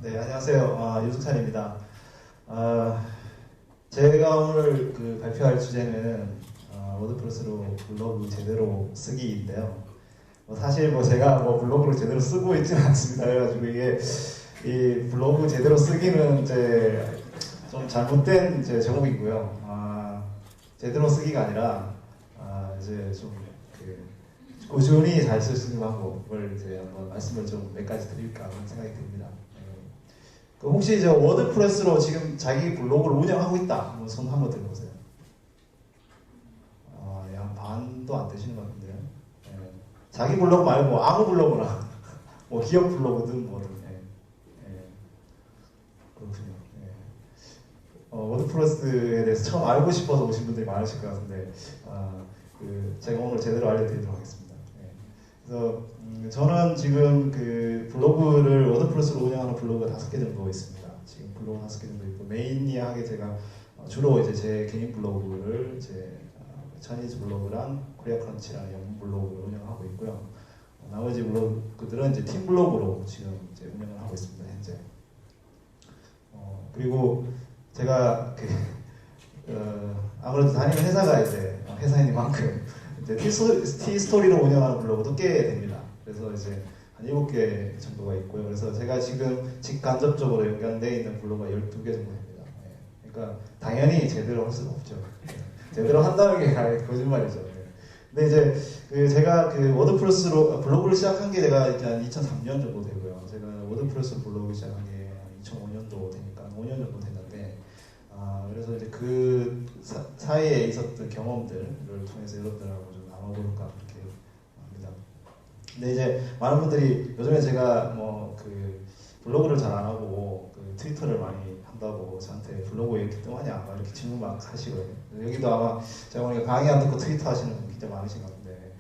네, 안녕하세요. 유승찬입니다. 제가 오늘 발표할 주제는 워드프레스로 블로그 제대로 쓰기인데요. 사실 제가 블로그를 제대로 쓰고 있지는 않습니다. 그래가지고 이게 이 블로그 제대로 쓰기는 이제 좀 잘못된 제목이고요. 제대로 쓰기가 아니라 이제 좀 꾸준히 잘 쓸 수 있는 방법을 이제 한번 말씀을 좀 몇 가지 드릴까 하는 생각이 듭니다. 혹시 이제 워드프레스로 지금 자기 블로그를 운영하고 있다? 손 한번 들어보세요. 한 반도 안 되시는 것 같은데요. 자기 블로그 말고 아무 블로그나 기업 블로그든 뭐든. 그렇군요. 워드프레스에 대해서 처음 알고 싶어서 오신 분들이 많으실 것 같은데 제가 오늘 제대로 알려드리도록 하겠습니다. 그래서 저는 지금 블로그를 워드프레스로 운영하는 블로그가 5개 정도 있습니다. 지금 블로그 5개 정도 있고 메인이하게 제가 주로 이제 제 개인 블로그를 차니즈 블로그랑 코리아 크런치라는 영문 블로그를 운영하고 있고요. 나머지 블로그들은 이제 팀 블로그로 지금 이제 운영을 하고 있습니다. 현재. 그리고 제가 아무래도 다니는 회사가 이제 회사이니만큼 이제 티스토리로 운영하는 블로그도 꽤 됩니다. 그래서 이제 한 7개 정도가 있고요. 그래서 제가 지금 직간접적으로 연관되어 있는 블로그가 12개 정도 됩니다. 그러니까 당연히 제대로 할 수가 없죠. 제대로 한다는 게 거짓말이죠. 근데 이제 제가 워드프레스로 블로그를 시작한 게 제가 이제 한 2003년 정도 되고요. 제가 워드프레스 블로그 시작한 게 2005년도 되니까 5년 정도 됐는데 그래서 이제 그 사이에 있었던 경험들을 통해서 여러분들하고 좀 나눠볼까 그렇게 합니다. 근데 이제 많은 분들이 요즘에 제가 블로그를 잘 안 하고 트위터를 많이 한다고 저한테 블로그 왜 이렇게 뜸하냐 이렇게 질문 막 하시거든요. 여기도 아마 제가 보니까 강의 안 듣고 트위터 하시는 분 굉장히 많으신 것 같은데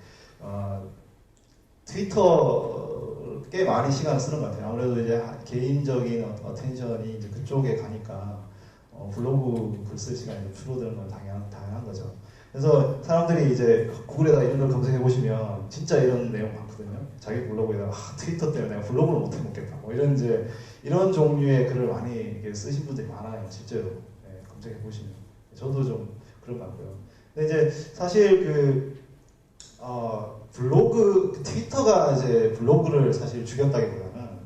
트위터 꽤 많이 시간을 쓰는 것 같아요. 아무래도 이제 개인적인 어텐션이 이제 그쪽에 가니까 블로그 글 쓸 시간이 줄어드는 건 당연한 거죠. 그래서 사람들이 이제 구글에다 이런 걸 검색해 보시면 진짜 이런 내용 많거든요. 자기 블로그에다가 트위터 때문에 내가 블로그를 못 해먹겠다. 이런 종류의 글을 많이 쓰신 분들이 많아요. 실제로 검색해 보시면. 저도 좀 그런 것 같고요. 근데 이제 사실 트위터가 이제 블로그를 사실 죽였다기보다는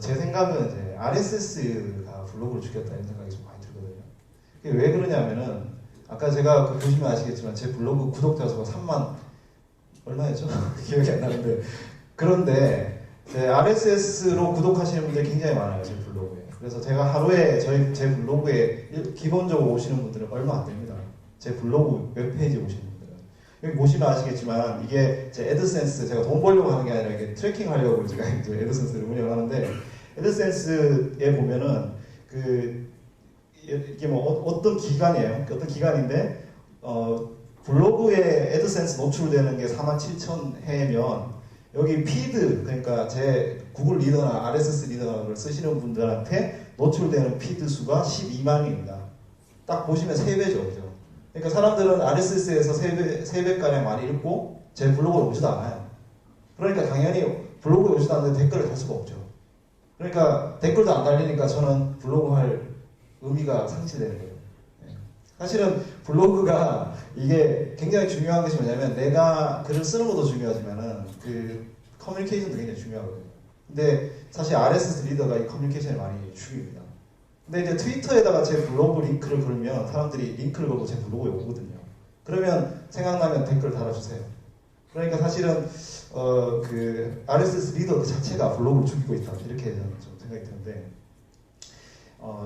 제 생각은 이제 RSS가 블로그를 죽였다는 생각이 좀 많이 들거든요. 그게 왜 그러냐면은 아까 제가 보시면 아시겠지만 제 블로그 구독자 수가 3만 얼마였죠? 기억이 안 나는데 그런데 제 RSS로 구독하시는 분들이 굉장히 많아요. 제 블로그에. 그래서 제가 하루에 제 블로그에 기본적으로 오시는 분들은 얼마 안 됩니다. 제 블로그 웹페이지에 오시는 분들은. 여기 보시면 아시겠지만 이게 제 애드센스 제가 돈 벌려고 하는 게 아니라 이게 트래킹 하려고 제가 이제 애드센스를 운영하는데 애드센스에 보면은 이게 어떤 기간이에요. 어떤 기간인데 블로그에 애드센스 노출되는 게 47,000 회면 여기 피드 그러니까 제 구글 리더나 RSS 리더를 쓰시는 분들한테 노출되는 피드 수가 12만입니다. 딱 보시면 3배죠. 그죠? 그러니까 사람들은 RSS에서 3배가량 많이 읽고 제 블로그에 오지도 않아요. 그러니까 당연히 블로그에 오지도 않는데 댓글을 달 수가 없죠. 그러니까 댓글도 안 달리니까 저는 블로그 할 의미가 상실되는 거예요. 사실은 블로그가 이게 굉장히 중요한 것이 뭐냐면 내가 글을 쓰는 것도 중요하지만은 커뮤니케이션도 굉장히 중요하거든요. 근데 사실 RSS 리더가 이 커뮤니케이션을 많이 죽입니다. 근데 이제 트위터에다가 제 블로그 링크를 걸면 사람들이 링크를 걸고 제 블로그에 오거든요. 그러면 생각나면 댓글 달아주세요. 그러니까 사실은 RSS 리더 그 자체가 블로그를 죽이고 있다 이렇게 저는 좀 생각이 드는데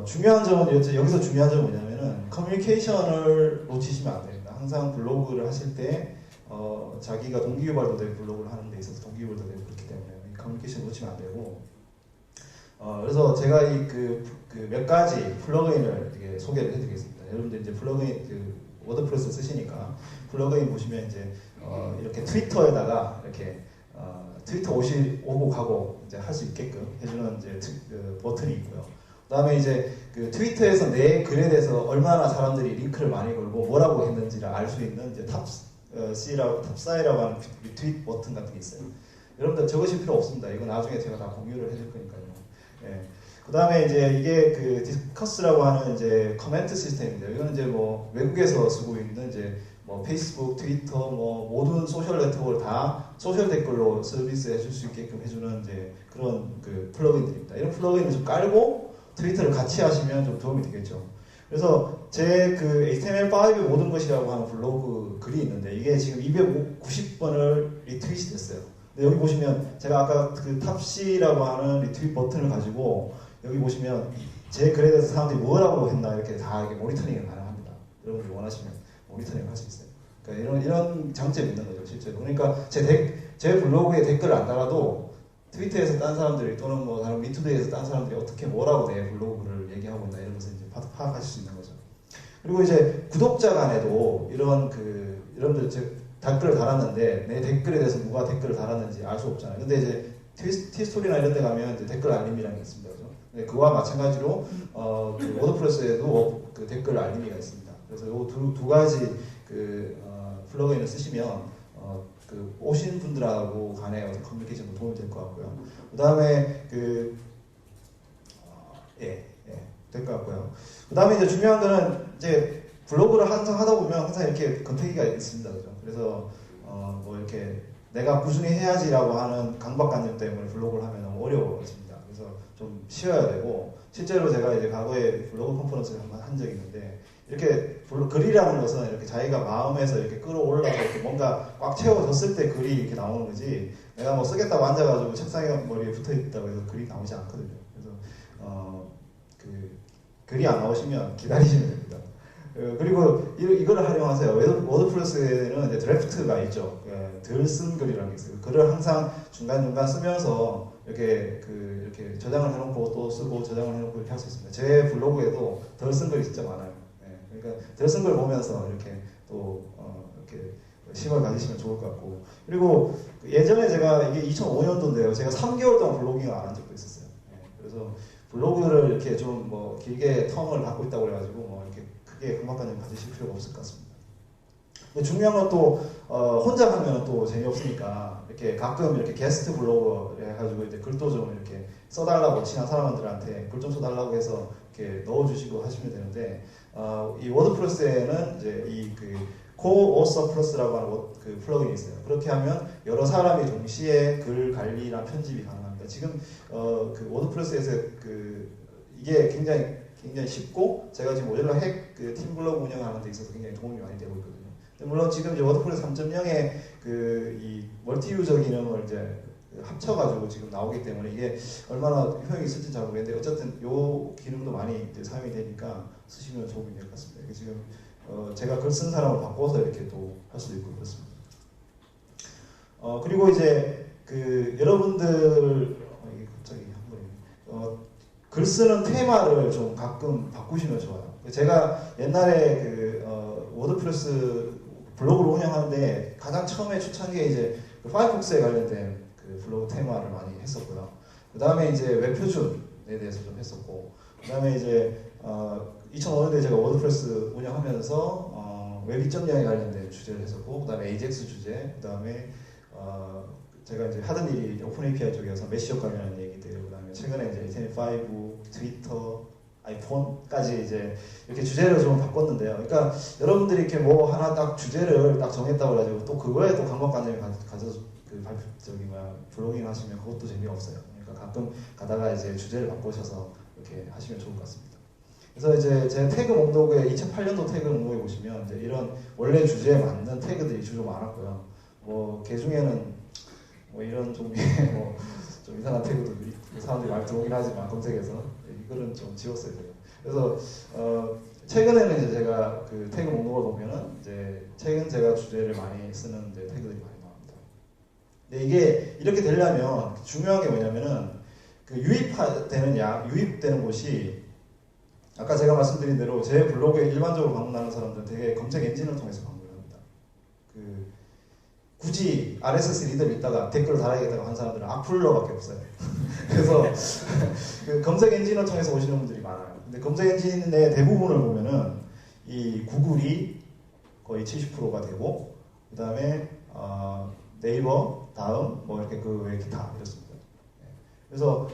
중요한 점은 여기서 중요한 점은 뭐냐면은 커뮤니케이션을 놓치시면 안 됩니다. 항상 블로그를 하실 때 자기가 동기유발도 되고 블로그를 하는 데 있어서 동기유발도 되고 그렇기 때문에 커뮤니케이션 놓치면 안 되고 그래서 제가 몇 가지 플러그인을 이렇게 소개를 해드리겠습니다. 여러분들 이제 플러그인 워드프레스 쓰시니까 플러그인 보시면 이제 이렇게 트위터에다가 이렇게 트위터 오고 가고 이제 할 수 있게끔 해주는 이제 버튼이 있고요. 그다음에 이제 트위터에서 내 글에 대해서 얼마나 사람들이 링크를 많이 걸고 뭐라고 했는지를 알 수 있는 이제 탑사이라고 하는 리트윗 버튼 같은 게 있어요. 여러분들 적으실 필요 없습니다. 이거 나중에 제가 다 공유를 해줄 거니까요. 예. 그 다음에 이제 이게 그 디스커스라고 하는 이제 커멘트 시스템인데요. 이거는 이제 뭐 외국에서 쓰고 있는 이제 뭐 페이스북, 트위터, 뭐 모든 소셜 네트워크를 다 소셜 댓글로 서비스 해줄 수 있게끔 해주는 이제 그런 그 플러그인들입니다. 이런 플러그인을 좀 깔고 트위터를 같이 하시면 좀 도움이 되겠죠. 그래서 제 그 HTML5의 모든 것이라고 하는 블로그 글이 있는데 이게 지금 290번을 리트윗이 됐어요. 근데 여기 보시면 제가 아까 그 탑C라고 하는 리트윗 버튼을 가지고 여기 보시면 제 글에 대해서 사람들이 뭐라고 했나 이렇게 다 이렇게 모니터링이 가능합니다. 여러분들이 원하시면 모니터링 할 수 있어요. 그러니까 이런 장점이 있는 거죠, 실제로. 그러니까 제 블로그에 댓글을 안 달아도 트위터에서 딴 사람들이 또는 뭐 다른 미투데이에서 딴 사람들이 어떻게 뭐라고 내 블로그를 얘기하고 있나 이런 것을 이제 파악하실 수 있는 거죠. 그리고 이제 구독자 간에도 이런 그 여러분들 댓글을 달았는데 내 댓글에 대해서 누가 댓글을 달았는지 알 수 없잖아요. 근데 이제 티스토리나 이런 데 가면 이제 댓글 알림이라는 게 있습니다. 그죠? 네, 그와 마찬가지로 그 워드프레스에도 그 댓글 알림이가 있습니다. 그래서 이 두 가지 그 플러그인을 쓰시면 그 오신 분들하고 간의 어떤 커뮤니케이션도 도움이 될 것 같고요. 그 다음에 될 것 같고요. 그 다음에 이제 중요한 거는 이제 블로그를 항상 하다 보면 항상 이렇게 권태기가 있습니다. 그죠? 그래서 뭐 이렇게 내가 꾸준히 해야지라고 하는 강박관념 때문에 블로그를 하면 너무 어려워집니다. 그래서 좀 쉬어야 되고 실제로 제가 이제 과거에 블로그 컨퍼런스를 한번 한 적이 있는데 이렇게 글이라는 것은 이렇게 자기가 마음에서 이렇게 끌어올라서 이렇게 뭔가 꽉 채워졌을 때 글이 이렇게 나오는 거지 내가 뭐 쓰겠다고 앉아가지고 책상에 머리에 붙어 있다고 해서 글이 나오지 않거든요. 그래서 그 글이 안 나오시면 기다리시면 됩니다. 그리고 이거를 활용하세요. 워드프레스에는 이제 드래프트가 있죠. 덜 쓴 글이라는 게 있어요. 글을 항상 중간중간 쓰면서 이렇게 저장을 해놓고 또 쓰고 저장을 해놓고 이렇게 할 수 있습니다. 제 블로그에도 덜 쓴 글이 진짜 많아요. 그러니까 덜 쓴 글 보면서 이렇게 또 이렇게 힘을 가지시면 좋을 것 같고 그리고 예전에 제가 이게 2005년도인데요. 제가 3개월 동안 블로깅을 안 한 적도 있었어요. 그래서 블로그를 이렇게 좀 뭐 길게 텀을 갖고 있다고 그래가지고 뭐 이렇게 크게 강박관념 가지실 필요가 없을 것 같습니다. 근데 중요한 건 또 혼자 하면 또 재미없으니까 이렇게 가끔 이렇게 게스트 블로거 해가지고 이제 글도 좀 이렇게 써달라고 친한 사람들한테 글 좀 써달라고 해서 이렇게 넣어주시고 하시면 되는데 이 워드프레스에는 이제 이 그 코오서 플러스라고 하는 그 플러그인이 있어요. 그렇게 하면 여러 사람이 동시에 글 관리나 편집이 가능합니다. 지금 그 워드프레스에서 이게 굉장히 쉽고 제가 지금 모젤라 그 팀 블로그 운영하는 데 있어서 굉장히 도움이 많이 되고 있거든요. 물론 지금 이제 워드프레스 3.0의 이 멀티 유저 기능을 이제 합쳐가지고 지금 나오기 때문에 이게 얼마나 효용이 있을지 잘 모르겠는데 어쨌든 이 기능도 많이 이제 사용이 되니까 쓰시면 도움이 될 것 같습니다. 이게 지금 제가 글 쓴 사람을 바꿔서 이렇게 또 할 수도 있고 그렇습니다. 그리고 이제 여러분들 이게 갑자기 글 쓰는 테마를 좀 가끔 바꾸시면 좋아요. 제가 옛날에 워드프레스 블로그를 운영하는데 가장 처음에 초창기에 이제 파이어폭스에 관련된 블로그 테마를 많이 했었고요. 그 다음에 이제 웹표준에 대해서 좀 했었고, 그 다음에 이제 2005년도에 제가 워드프레스 운영하면서 웹 2.0에 관련된 주제를 했었고, 그 다음에 AJAX 주제, 그 다음에 제가 이제 하던 일이 오픈 API 쪽이어서 메시업 관련한 얘기들, 그 다음에 최근에 이제 HTML5, 트위터, 아이폰까지 이제 이렇게 주제를 좀 바꿨는데요. 그러니까 여러분들이 이렇게 뭐 하나 딱 주제를 딱 정했다고 해가지고 또 그거에 또 강박관념이 블로깅 하시면 그것도 재미없어요. 그러니까 가끔 가다가 이제 주제를 바꾸셔서 이렇게 하시면 좋을 것 같습니다. 그래서 이제 제 태그 목록에 2008년도 태그 목록에 보시면 이제 이런 원래 주제에 맞는 태그들이 주로 많았고요. 뭐 그 중에는 뭐 이런 종류의 뭐 좀 이상한 태그도 사람들이 많이 들어오긴 하지만 검색해서 이거는 좀 지웠어요. 제가. 그래서 최근에는 이제 제가 그 태그 목록을 보면은 이제 최근 제가 주제를 많이 쓰는 이제 태그들이 많이 나옵니다. 근데 이게 이렇게 되려면 중요한 게 뭐냐면은 유입되는 곳이 아까 제가 말씀드린 대로 제 블로그에 일반적으로 방문하는 사람들은 되게 검색 엔진을 통해서 방문을 합니다. 굳이 RSS 리더를 있다가 댓글을 달아야겠다고 한 사람들은 악플러밖에 없어요. 그래서 검색 엔진을 통해서 오시는 분들이 많아요. 근데 검색 엔진의 대부분을 보면은 이 구글이 거의 70%가 되고, 그 다음에 네이버, 다음, 뭐 이렇게 그 외 기타 이렇습니다. 그래서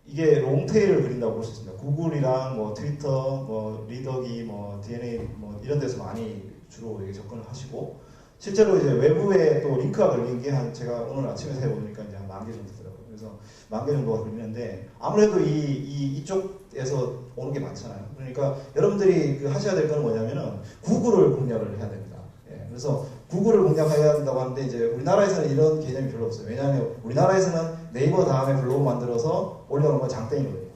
이게 롱테일을 그린다고 볼 수 있습니다. 구글이랑 뭐 트위터, 뭐 리더기, 뭐 DNA 뭐 이런 데서 많이 주로 이게 접근을 하시고 실제로 이제 외부에 또 링크가 걸린 게 한 제가 오늘 아침에 해보니까 이제 한 10,000개 정도 되더라고요. 그래서 10,000개 정도가 걸리는데 아무래도 이쪽에서 오는 게 많잖아요. 그러니까 여러분들이 그 하셔야 될 건 뭐냐면은 구글을 공략을 해야 됩니다. 예, 그래서 구글을 공략해야 한다고 하는데 이제 우리나라에서는 이런 개념이 별로 없어요. 왜냐하면 우리나라에서는 네이버 다음에 블로그 만들어서 올려놓은 건 장땡이거든요.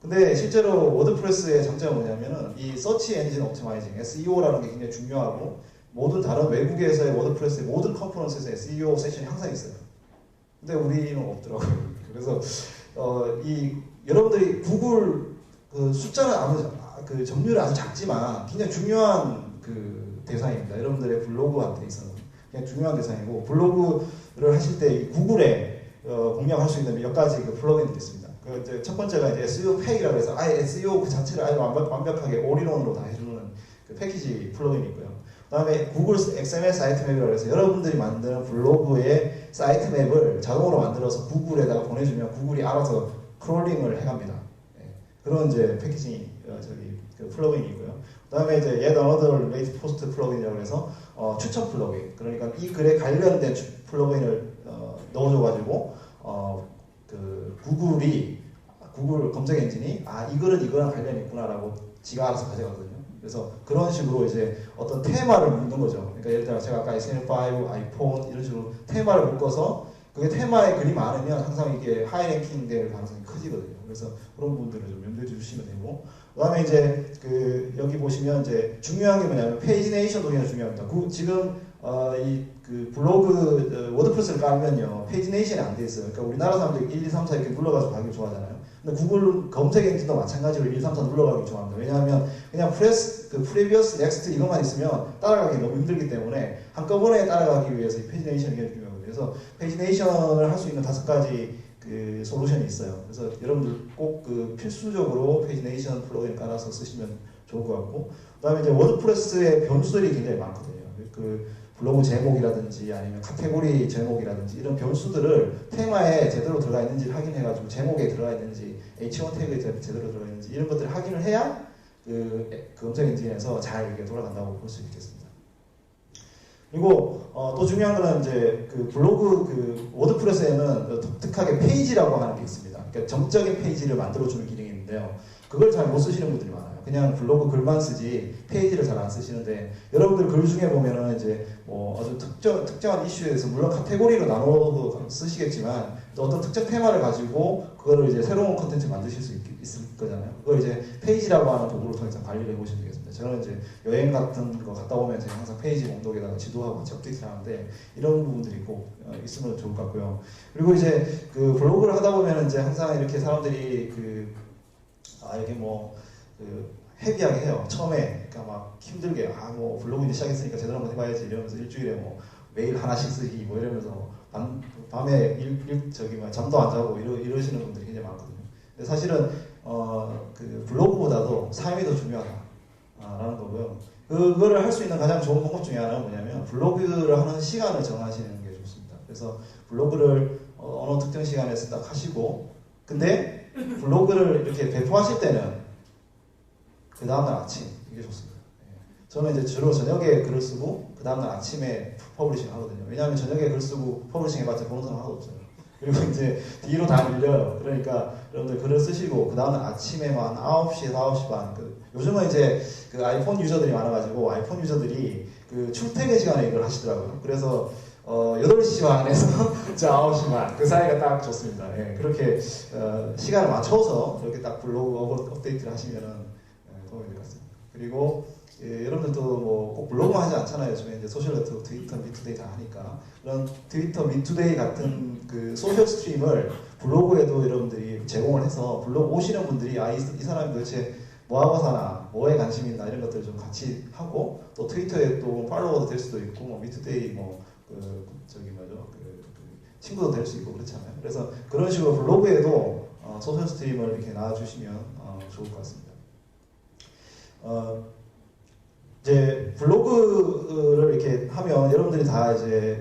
근데 실제로 워드프레스의 장점은 뭐냐면은 이 서치 엔진 옵티마이징, SEO라는 게 굉장히 중요하고 모든 다른 외국에서의 워드프레스의 모든 컴포넌트에서 SEO 세션이 항상 있어요. 근데 우리는 없더라고요. 그래서 여러분들이 구글 그 숫자는 그 점유율이 아주 작지만 굉장히 중요한 그 대상입니다. 여러분들의 블로그한테 있어서 그냥 중요한 대상이고 블로그를 하실 때 구글에 공략할 수 있는 몇 가지 그 플러그인들이 있습니다. 그 이제 첫 번째가 이제 SEO 팩이라고 해서 아예 SEO 그 자체를 아주 완벽하게 올인원으로 다 해주는 그 패키지 플러그인이 있고요. 그 다음에 구글 XML 사이트 맵이라고 해서 여러분들이 만드는 블로그의 사이트 맵을 자동으로 만들어서 구글에다가 보내주면 구글이 알아서 크롤링을 해갑니다. 예, 그런 이제 패키지 그 플러그인이 있고요. 그 다음에 이제 Yet Another Relate Post 플러그인이라고 해서 추천 플러그인. 그러니까 이 글에 관련된 플러그인을 넣어줘가지고 그 구글 검색 엔진이 이 글은 이거랑 관련이 있구나라고 지가 알아서 가져가거든요. 그래서 그런 식으로 이제 어떤 테마를 묶는 거죠. 그러니까 예를 들어 제가 아까 SM5, 아이폰 이런 식으로 테마를 묶어서 그게 테마에 글이 많으면 항상 이게 하이 랭킹 될 가능성이 커지거든요. 그래서 그런 부분들을 좀 염두에 주시면 되고 그 다음에 이제 여기 보시면 이제 중요한 게 뭐냐면 페이지네이션도 굉장히 중요합니다. 지금 그 블로그 워드프레스를 깔면요 페이지네이션이 안 돼 있어요. 그러니까 우리나라 사람들이 1, 2, 3, 4 이렇게 눌러가지고 가기 좋아하잖아요. 근데 구글 검색 엔진도 마찬가지로 1, 2, 3, 4 눌러가기 좋아합니다. 왜냐하면 그냥 previous, next 이것만 있으면 따라가기 너무 힘들기 때문에 한꺼번에 따라가기 위해서 이 페이지네이션이 굉장히 중요하거든요. 그래서 페이지네이션을 할 수 있는 5가지 그 솔루션이 있어요. 그래서 여러분들 꼭 그 필수적으로 페이지네이션 플러그인 깔아서 쓰시면 좋을 것 같고 그 다음에 이제 워드프레스의 변수들이 굉장히 많거든요. 그 블로그 제목이라든지 아니면 카테고리 제목이라든지 이런 변수들을 테마에 제대로 들어가 있는지 확인해가지고 제목에 들어가 있는지 H1 태그에 제대로 들어가 있는지 이런 것들을 확인을 해야 그 검색 엔진에서 잘 이렇게 돌아간다고 볼 수 있겠습니다. 그리고 또 중요한 거는 이제 그 블로그 그 워드프레스에는 독특하게 페이지라고 하는 게 있습니다. 그러니까 정적인 페이지를 만들어주는 기능이 있는데요. 그걸 잘 못 쓰시는 분들이 많아요. 그냥 블로그 글만 쓰지 페이지를 잘 안 쓰시는데 여러분들 글 중에 보면은 이제 뭐 아주 특정한 이슈에 대해서 물론 카테고리로 나눠서 쓰시겠지만 또 어떤 특정 테마를 가지고 그거를 이제 새로운 컨텐츠 만드실 수 있을 거잖아요. 그걸 이제 페이지라고 하는 도구를 통해서 관리를 해보시면 되겠습니다. 저는 이제 여행 같은 거 갔다 오면 제가 항상 페이지 목록에다가 지도하고 같이 업데이트를 하는데 이런 부분들이 꼭 있으면 좋을 것 같고요. 그리고 이제 그 블로그를 하다 보면 이제 항상 이렇게 사람들이 이게 헤비하게 해요. 처음에, 그러니까 막 힘들게, 뭐 블로그 이제 시작했으니까 제대로 한번 해봐야지 이러면서 일주일에 뭐 매일 하나씩 쓰기 뭐 이러면서 밤에 잠도 안 자고 이러시는 분들이 굉장히 많거든요. 근데 사실은, 그 블로그보다도 삶이 더 중요하다라는 거고요. 그거를 할 수 있는 가장 좋은 방법 중에 하나는 뭐냐면 블로그를 하는 시간을 정하시는 게 좋습니다. 그래서 블로그를 어느 특정 시간에서 딱 하시고, 근데 블로그를 이렇게 배포하실 때는 그 다음날 아침 이게 좋습니다. 저는 이제 주로 저녁에 글을 쓰고 그 다음날 아침에 퍼블리싱 하거든요. 왜냐하면 저녁에 글 쓰고 퍼블리싱 해봤자 보는 사람 하나도 없어요. 그리고 이제 뒤로 다 밀려요. 그러니까 여러분들 글을 쓰시고 그 다음날 아침에만 9시에서 9시 반 요즘은 이제 그 아이폰 유저들이 많아가지고 아이폰 유저들이 그 출퇴근 시간에 이걸 하시더라고요. 그래서 8시 반에서 9시 반 그 사이가 딱 좋습니다. 예, 그렇게 시간을 맞춰서 이렇게 딱 블로그 업데이트를 하시면은 도움이 될 것 같습니다. 그리고 여러분들도 뭐 꼭 블로그만 하지 않잖아요. 요즘에 이제 소셜 네트워크, 트위터, 미투데이 다 하니까 그런 트위터, 미투데이 같은 그 소셜 스트림을 블로그에도 여러분들이 제공을 해서 블로그 오시는 분들이 이 사람이 도대체 뭐하고 사나, 뭐에 관심이 있나 이런 것들을 좀 같이 하고 또 트위터에 또 팔로워도 될 수도 있고 뭐 미투데이 친구도 될 수 있고 그렇잖아요. 그래서 그런 식으로 블로그에도 소셜 스트림을 이렇게 놔주시면 좋을 것 같습니다. 이제 블로그를 이렇게 하면 여러분들이 다 이제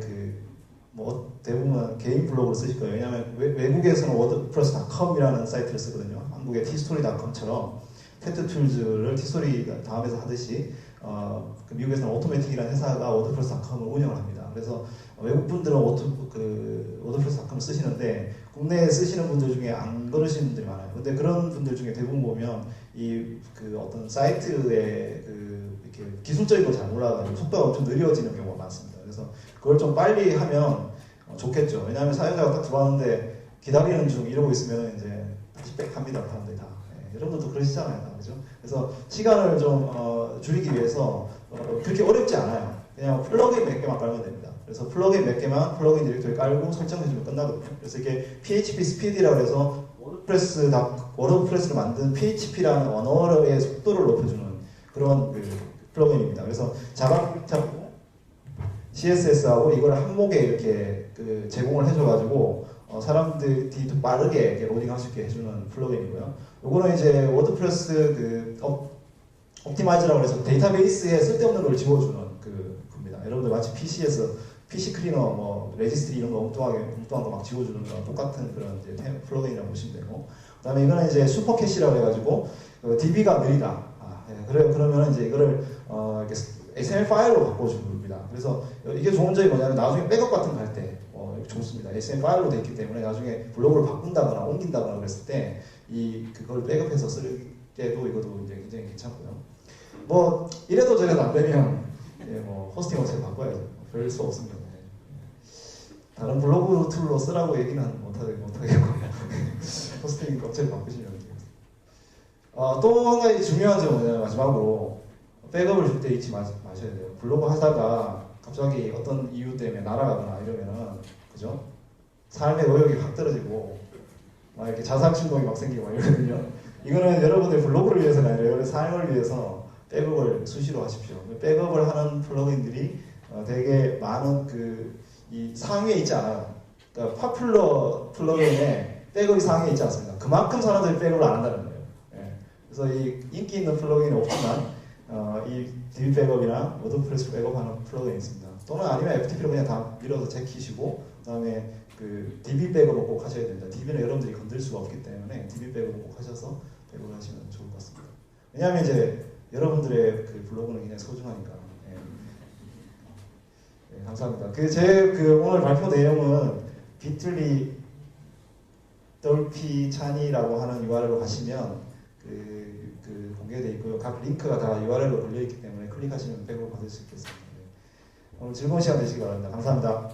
뭐 대부분 개인 블로그를 쓰실 거예요. 왜냐하면 외국에서는 wordpress.com이라는 사이트를 쓰거든요. 한국의 tstory.com처럼 테트툴즈를 티스토리 다음에서 하듯이 그 미국에서는 오토매틱이라는 회사가 워드프레스.com을 운영을 합니다. 그래서 외국 분들은 워드프레스.com을 쓰시는데 국내에 쓰시는 분들 중에 안 그러시는 분들이 많아요. 근데 그런 분들 중에 대부분 보면 그 어떤 사이트의 이렇게 기술적인 걸 잘 몰라가지고 속도가 엄청 느려지는 경우가 많습니다. 그래서 그걸 좀 빨리 하면 좋겠죠. 왜냐하면 사용자가 딱 들어왔는데 기다리는 중 이러고 있으면 이제 다시 백합니다. 사람들이 다. 여러분들도 그러시잖아요. 그죠? 그래서 시간을 좀 줄이기 위해서 그렇게 어렵지 않아요. 그냥 플러그인 몇 개만 깔면 됩니다. 그래서 플러그인 몇 개만 플러그인 디렉토리 깔고 설정해주면 끝나거든요. 그래서 이게 PHP 스피드라고 해서 워드프레스를 만든 PHP라는 언어의 속도를 높여주는 그런 플러그인입니다. 그래서 자바스크립트하고 CSS하고 이걸 한목에 이렇게 제공을 해줘가지고 사람들이 더 빠르게 로딩할 수 있게 해주는 플러그인이고요. 요거는 이제 워드프레스 옵티마이즈라고 해서 데이터베이스에 쓸데없는 걸 지워주는 겁니다. 여러분들 마치 PC 클리너, 뭐 레지스트리 이런 거 엉뚱한 거 막 지워주는 거랑 똑같은 그런 이제 플러그인이라고 보시면 되고, 그다음에 이거는 이제 슈퍼캐시라고 해가지고 DB가 느리다. 그래요. 그러면 이제 이거를 이렇게 XML 파일로 바꿔줍니다. 그래서 이게 좋은 점이 뭐냐면 나중에 백업 같은 거 할 때 좋습니다. XML 파일로 되어 있기 때문에 나중에 블로그를 바꾼다거나 옮긴다거나 그랬을 때 그걸 백업해서 쓸 때도 이것도 이제 굉장히 괜찮고요. 뭐 이래도 저래도 안 되면 뭐 호스팅 업체 바꿔야죠. 별 수 없습니다. 다른 블로그 툴로 쓰라고 얘기는 못하겠고 호스팅 업체를 바꾸시면 돼요. 또 한 가지 중요한 점은 뭐냐면 마지막으로 백업을 줄 때 잊지 마셔야 돼요. 블로그 하다가 갑자기 어떤 이유 때문에 날아가거나 이러면은 그죠? 삶의 의욕이 확 떨어지고 막 이렇게 자살 충동이 막 생기고 막 이러거든요. 이거는 여러분의 블로그를 위해서가 아니라 여러분의 삶을 위해서 백업을 수시로 하십시오. 백업을 하는 플러그인들이 되게 많은 이 상위에 있지 않아요. 그러니까 파퓰러 플러그인에 백업이 상위에 있지 않습니다. 그만큼 사람들이 백업을 안 한다는 거예요. 그래서 이 인기 있는 플러그인은 없지만 이 DB 백업이나 워드프레스 백업하는 플러그인이 있습니다. 또는 아니면 FTP로 그냥 다 밀어서 제키시고 그다음에 DB 백업을 꼭 하셔야 됩니다. DB는 여러분들이 건들 수가 없기 때문에 DB 백업을 꼭 하셔서 백업을 하시면 좋을 것 같습니다. 왜냐하면 이제 여러분들의 블로그는 굉장히 소중하니까. 감사합니다. 오늘 발표 내용은 비틀리 dolphy 찬이라고 하는 URL로 가시면 공개되어 있고요. 각 링크가 다 URL로 걸려있기 때문에 클릭하시면 백업을 받을 수 있겠습니다. 오늘 즐거운 시간 되시기 바랍니다. 감사합니다.